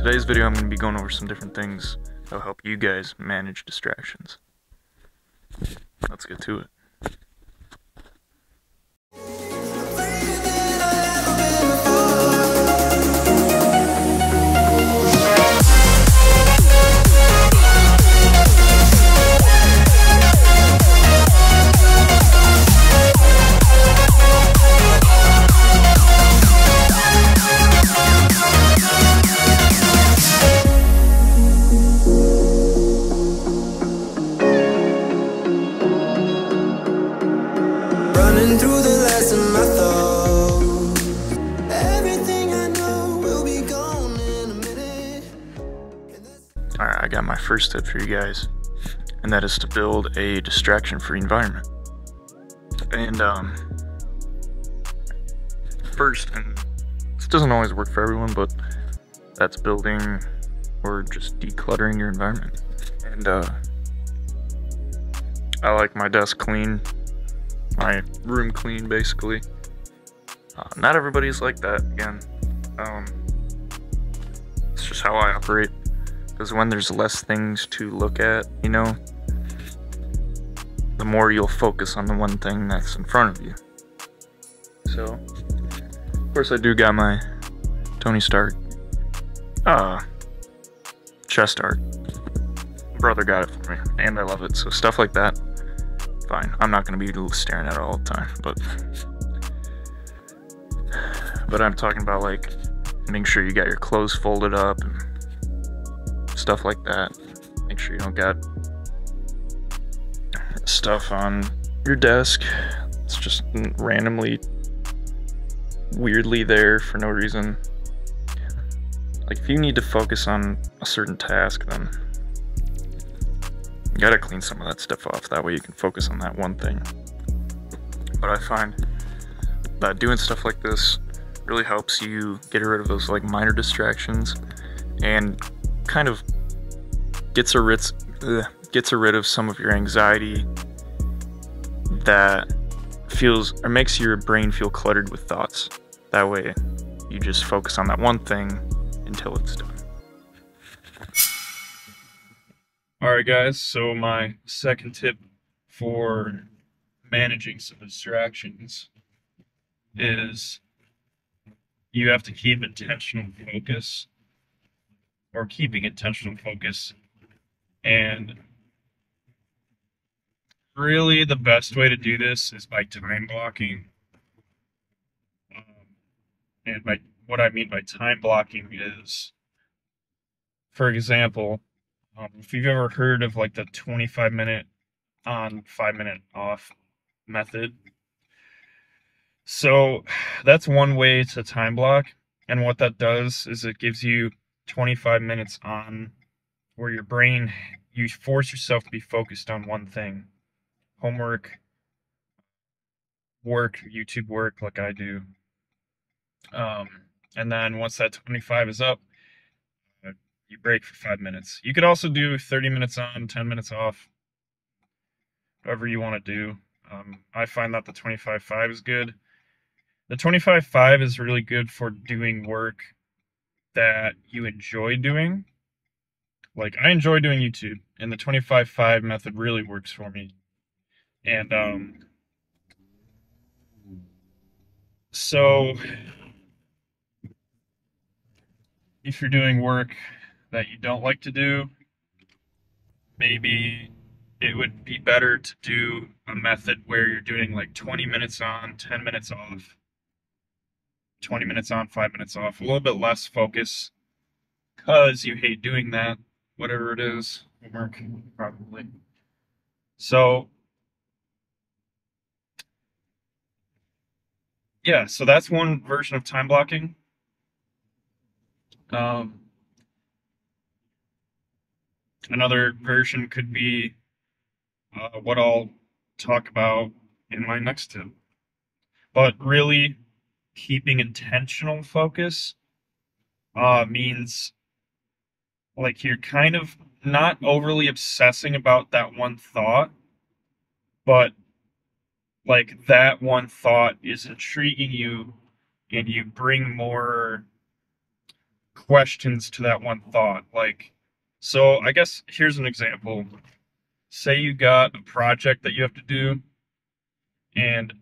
today's video I'm going to be going over some different things that'll help you guys manage distractions. Let's get to it. Through the last of my thoughts, everything I know will be gone in a minute. Alright, I got my first tip for you guys, and that is to build a distraction-free environment. And first, and this doesn't always work for everyone, but that's building or just decluttering your environment. And I like my desk clean, my room clean, basically. Not everybody's like that, again. It's just how I operate. Because when there's less things to look at, you know, the more you'll focus on the one thing that's in front of you. So, of course I do got my Tony Stark chest art. My brother got it for me, and I love it. So stuff like that, fine. I'm not going to be staring at it all the time, but I'm talking about, like, making sure you got your clothes folded up and stuff like that. Make sure you don't got stuff on your desk. It's just randomly, weirdly there for no reason. Like, if you need to focus on a certain task, then you gotta clean some of that stuff off. That way you can focus on that one thing. But I find that doing stuff like this really helps you get rid of those, like, minor distractions, and kind of gets rid of some of your anxiety that feels or makes your brain feel cluttered with thoughts. That way you just focus on that one thing until it's done. Alright guys, so my second tip for managing some distractions is you have to keep intentional focus, or keeping intentional focus. And really the best way to do this is by time blocking. And by what I mean by time blocking is, for example, if you've ever heard of, like, the 25-minute on, 5-minute off method. So that's one way to time block, and what that does is it gives you 25 minutes on where your brain, you force yourself to be focused on one thing. Homework, work, YouTube work, like I do. And then once that 25 is up, you break for 5 minutes. You could also do 30 minutes on, 10 minutes off, whatever you want to do. I find that the 25-5 is good. The 25-5 is really good for doing work that you enjoy doing. Like, I enjoy doing YouTube, and the 25-5 method really works for me. And so if you're doing work that you don't like to do, maybe it would be better to do a method where you're doing, like, 20 minutes on, 10 minutes off, 20 minutes on, 5 minutes off. A little bit less focus, because you hate doing that, whatever it is, homework, probably. So yeah, so that's one version of time blocking. Another version could be what I'll talk about in my next tip. But really, keeping intentional focus means, like, you're kind of not overly obsessing about that one thought, but, like, that one thought is intriguing you, and you bring more questions to that one thought. Like, so I guess here's an example. Say you got a project that you have to do, and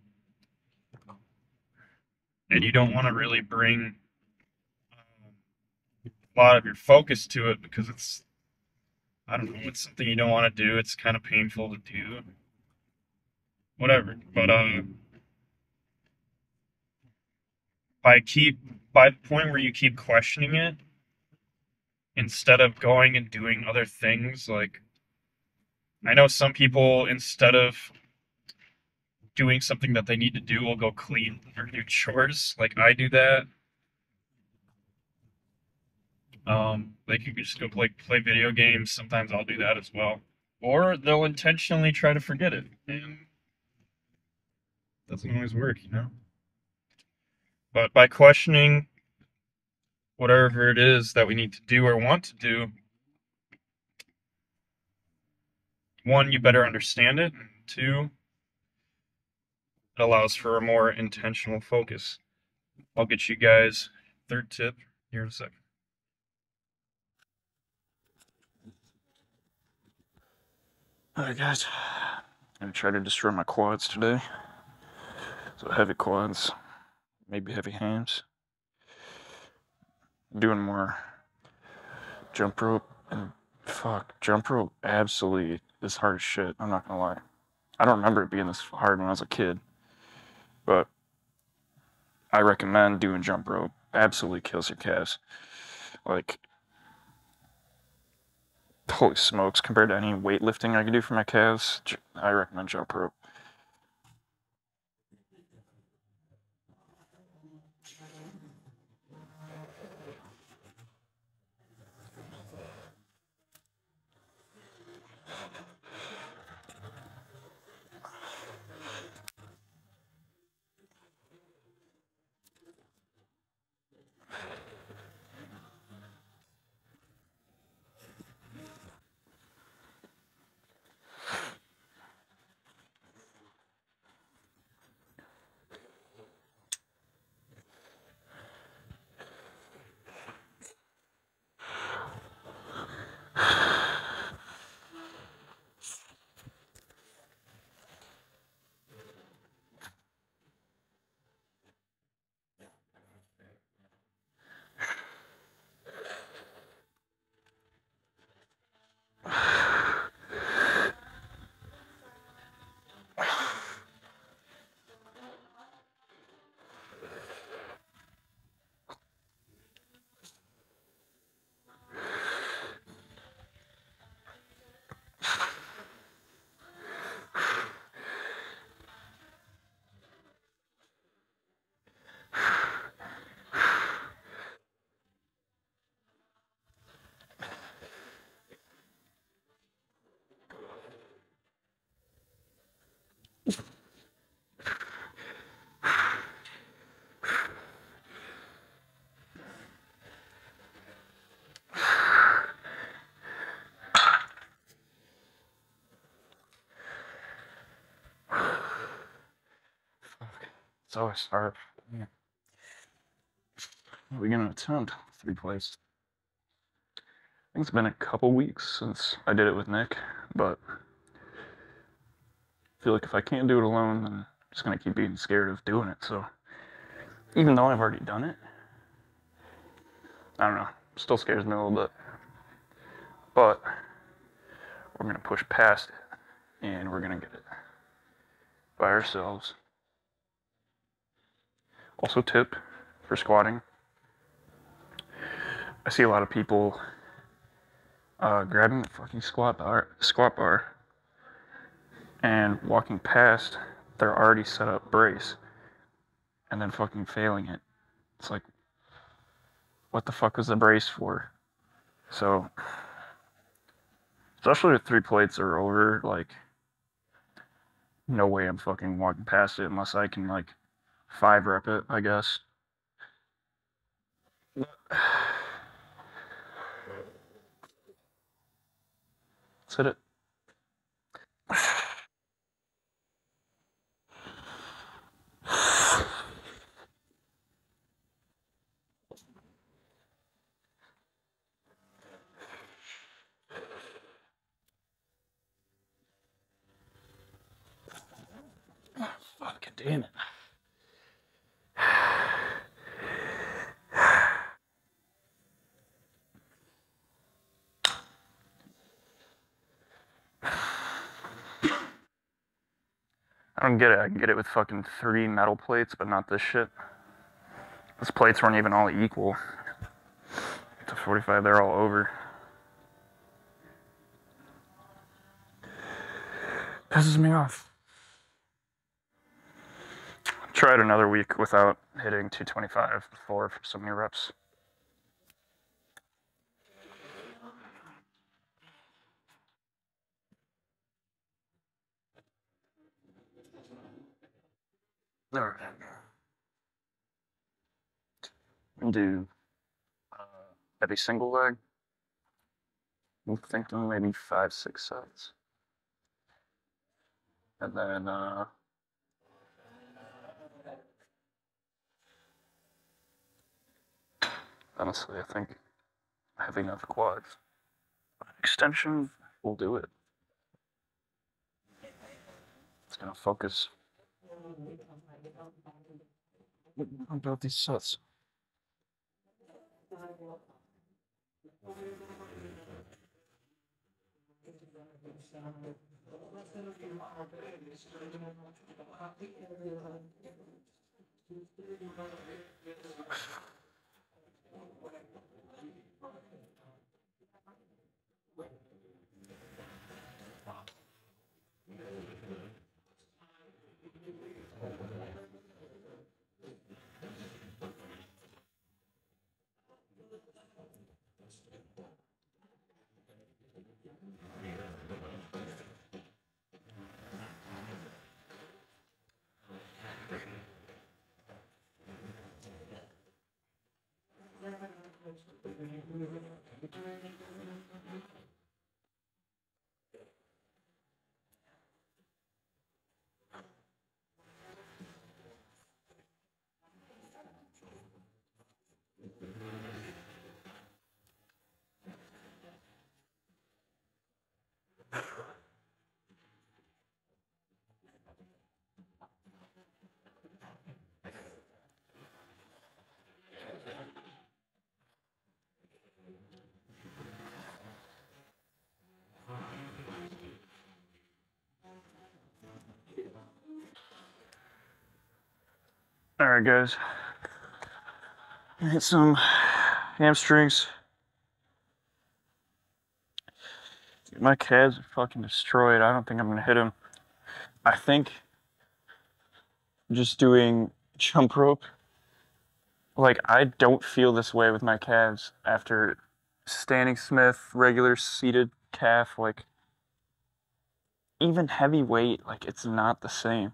you don't want to really bring a lot of your focus to it because it's, I don't know, it's something you don't want to do. It's kind of painful to do. Whatever. But by the point where you keep questioning it, instead of going and doing other things, like I know some people, instead of doing something that they need to do, will go clean or do chores. Like I do that. Like you could just go play video games. Sometimes I'll do that as well. Or they'll intentionally try to forget it, and doesn't always work, you know. But by questioning whatever it is that we need to do or want to do, one, you better understand it, and two, it allows for a more intentional focus. I'll get you guys third tip here in a second. Alright guys, I'm gonna try to destroy my quads today. So heavy quads, maybe heavy hams. Doing more jump rope, and fuck, jump rope absolutely is hard as shit, I'm not gonna lie. I don't remember it being this hard when I was a kid, but I recommend doing jump rope. Absolutely kills your calves. Like, holy smokes, compared to any weightlifting I can do for my calves, I recommend jump rope. It's always hard. Yeah. Are we gonna attempt 3 plays? I think it's been a couple weeks since I did it with Nick, but I feel like if I can't do it alone, then I'm just gonna keep being scared of doing it. So even though I've already done it, I don't know, still scares me a little bit. But we're gonna push past it, and we're gonna get it by ourselves. Also, tip for squatting. I see a lot of people grabbing the fucking squat bar and walking past their already set up brace and then fucking failing it. It's like, what the fuck was the brace for? So, especially if 3 plates are over, like, no way I'm fucking walking past it unless I can, like, 5 rep it, I guess. Let's hit it. damn it. I don't get it. I can get it with fucking 3 metal plates, but not this shit. Those plates weren't even all equal. To 45, they're all over. Pisses me off. Tried another week without hitting 225 before for so many reps. Alright. Do heavy single leg. I'm thinking maybe 5-6 sets. And then honestly, I think I have enough quads. Extension will do it. It's gonna focus. What about these sets? Alright, guys. Hit some hamstrings. Dude, my calves are fucking destroyed. I don't think I'm gonna hit them. I think just doing jump rope, like, I don't feel this way with my calves after standing Smith, regular seated calf, like, even heavy weight, like, it's not the same.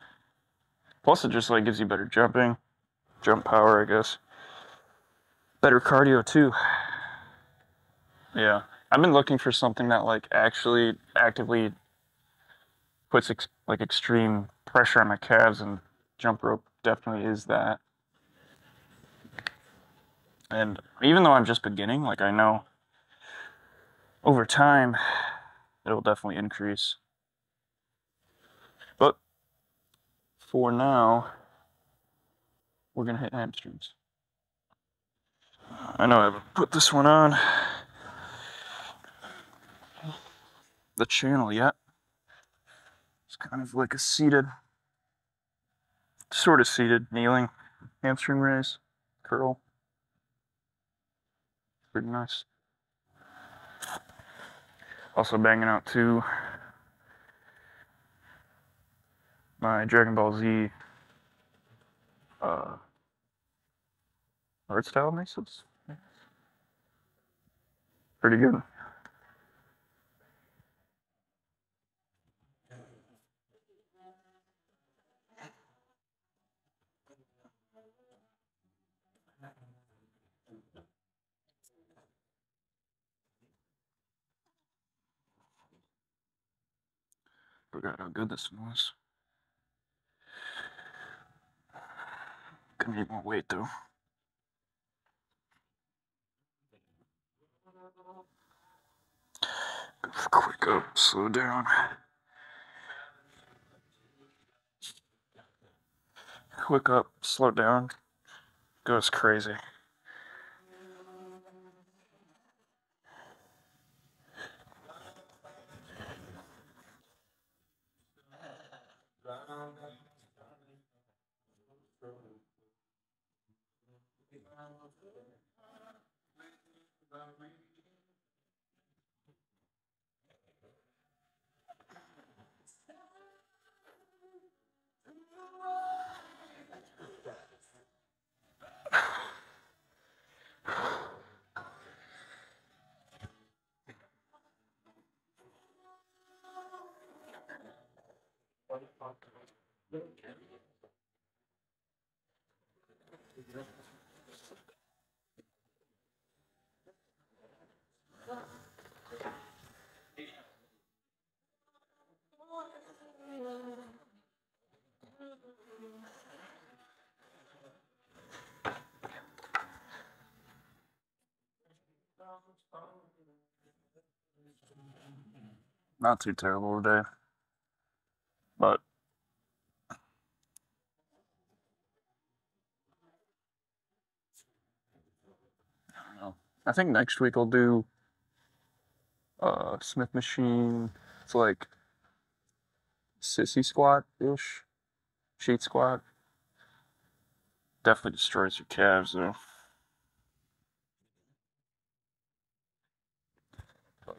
Plus, it just, like, gives you better jump power, I guess. Better cardio, too. Yeah. I've been looking for something that, like, actually actively puts, like, extreme pressure on my calves, and jump rope definitely is that. And even though I'm just beginning, like, I know over time it'll definitely increase. But for now, we're gonna hit hamstrings. I know I haven't put this one on the channel yet. It's kind of like a seated, sort of seated, kneeling hamstring raise, curl. Pretty nice. Also banging out too my Dragon Ball Z art style mixes. Pretty good. Forgot how good this one was. Gonna need more weight though. Quick up, slow down. quick up, slow down, goes crazy. Not too terrible today, but I don't know. I think next week I'll do Smith machine. It's like sissy squat-ish, sheet squat. Definitely destroys your calves though. But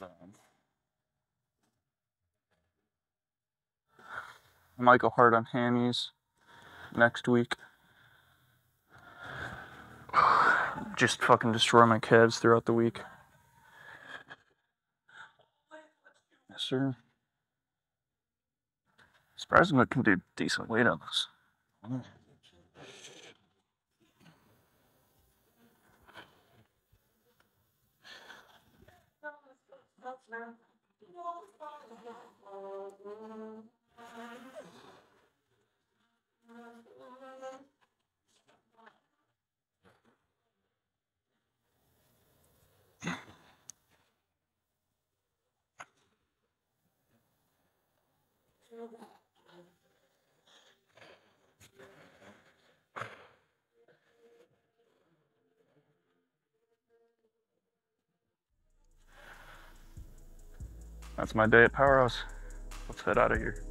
I might go hard on hammies next week. Just fucking destroy my calves throughout the week. Yes, sir. Surprisingly, I can do decent weight on this. That's my day at Powerhouse. Let's head out of here.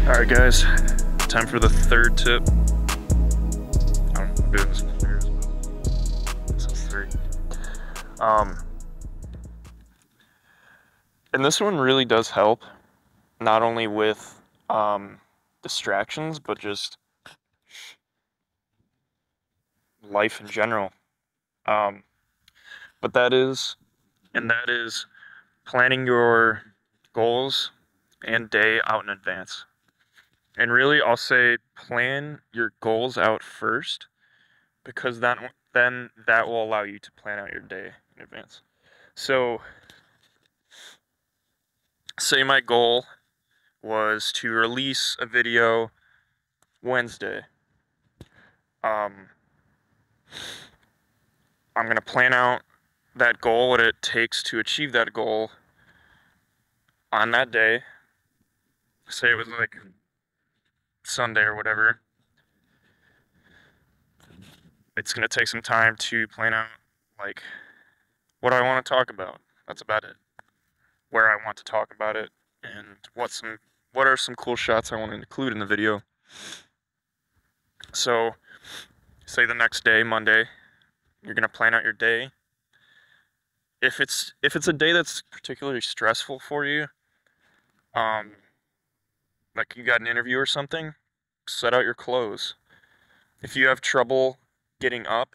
Alright guys, time for the third tip. I don't know, I'm doing this in years, but this is 3. And this one really does help, not only with distractions, but just life in general. But that is planning your goals and day out in advance. And really, I'll say plan your goals out first, because then that will allow you to plan out your day in advance. So, say my goal was to release a video Wednesday. I'm gonna plan out that goal, what it takes to achieve that goal on that day. Say it was like Sunday or whatever. It's gonna take some time to plan out like what I want to talk about. That's about it. Where I want to talk about it, and what are some cool shots I want to include in the video. So, say the next day, Monday, you're gonna plan out your day. If it's a day that's particularly stressful for you, like you got an interview or something, set out your clothes. If you have trouble getting up,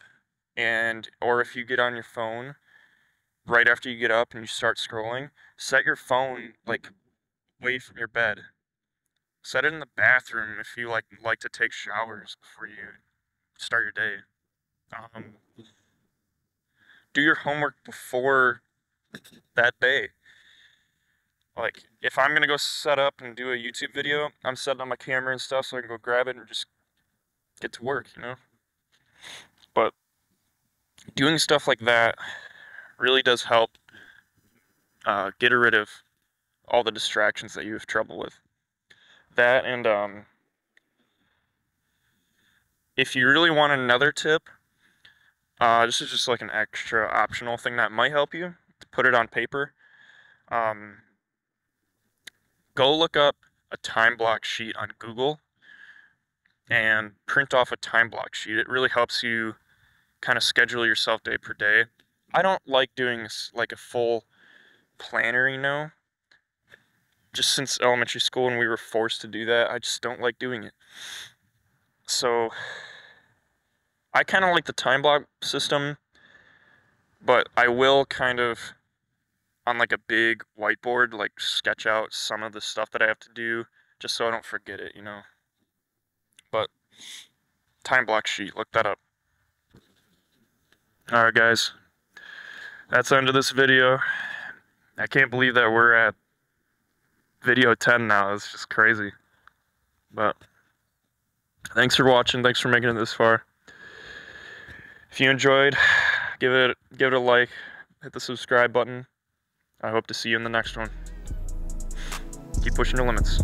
or if you get on your phone right after you get up and you start scrolling, set your phone like away from your bed. Set it in the bathroom if you like to take showers before you start your day. Do your homework before that day. Like, if I'm gonna go set up and do a YouTube video, I'm setting up my camera and stuff so I can go grab it and just get to work, you know? But doing stuff like that really does help get rid of all the distractions that you have trouble with. That, and if you really want another tip, this is just like an extra optional thing that might help you to put it on paper. Go look up a time block sheet on Google and print off a time block sheet. It really helps you kind of schedule yourself day per day. I don't like doing like a full planner, you know, just since elementary school and we were forced to do that. I just don't like doing it. So I kind of like the time block system, but I will kind of, on like a big whiteboard, like sketch out some of the stuff that I have to do just so I don't forget it, you know. But time block sheet, look that up. Alright guys, that's the end of this video. I can't believe that we're at video 10 now. It's just crazy. But thanks for watching, thanks for making it this far. If you enjoyed, give it a like, hit the subscribe button. I hope to see you in the next one. Keep pushing your limits.